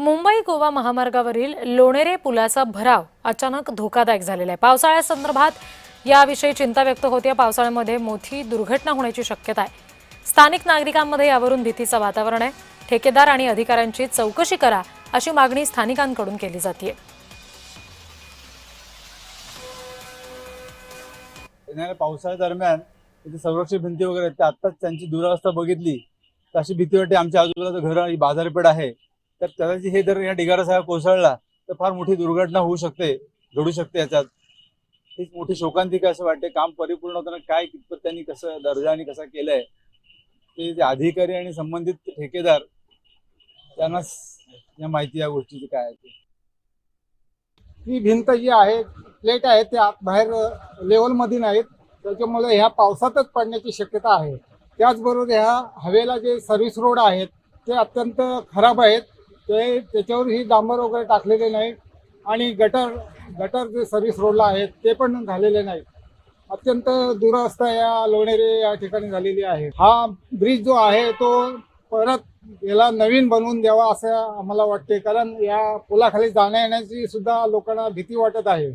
मुंबई गोवा महामार्गावरील लोणेरे पुलाचा भराव अचानक धोकादायक झालेला आहे। पावसाळ्यासंदर्भात याविषयी चिंता व्यक्त होते। पावसाळ्यामध्ये मोठी दुर्घटना होण्याची शक्यता आहे। स्थानिक नागरिकांमध्ये यावरून भीतीचं वातावरण आहे। ठेकेदार आणि अधिकाऱ्यांची चौकशी करा अशी मागणी स्थानिकांकडून केली जाते। पावसाळ्या दरम्यान तिथे संरक्षक भिंती वगैरे आहेत, आत्ताच त्यांची दुरावस्था बघितली तर अशी भीती वाटते। आमच्या आजूबाजूला घर आणि बाजारपेठ आहे, तर कदाचित हे जर या ढिगारासाहेब कोसळला तर फार मोठी दुर्घटना होऊ शकते, घडू शकते। याच्यात हीच मोठी शोकांतिका असं वाटते। काम परिपूर्ण होताना काय कितपत त्यांनी कसं दर्जाने कसं केलंय ते जे अधिकारी आणि संबंधित ठेकेदार त्यांनाच या माहिती या गोष्टीची काय आहे ते। ही भिंत जी आहे, प्लेट आहे, ते आत बाहेर लेवल मध्ये नाहीत, त्याच्यामुळे ह्या पावसातच पडण्याची शक्यता आहे। त्याचबरोबर ह्या हवेला जे सर्व्हिस रोड आहेत ते अत्यंत खराब आहेत, त्याच्यावर ही डांबर वगैरे टाकलेले नाही आणि गटर जे सर्व्हिस रोडला आहेत ते पण झालेले नाही। अत्यंत दुरावस्था या लोणेरे या ठिकाणी झालेली आहे। हा ब्रिज जो आहे तो परत याला नवीन बनवून द्यावा असं आम्हाला वाटते, कारण या पुलाखाली जाण्या येण्याची सुद्धा लोकांना भीती वाटत आहे।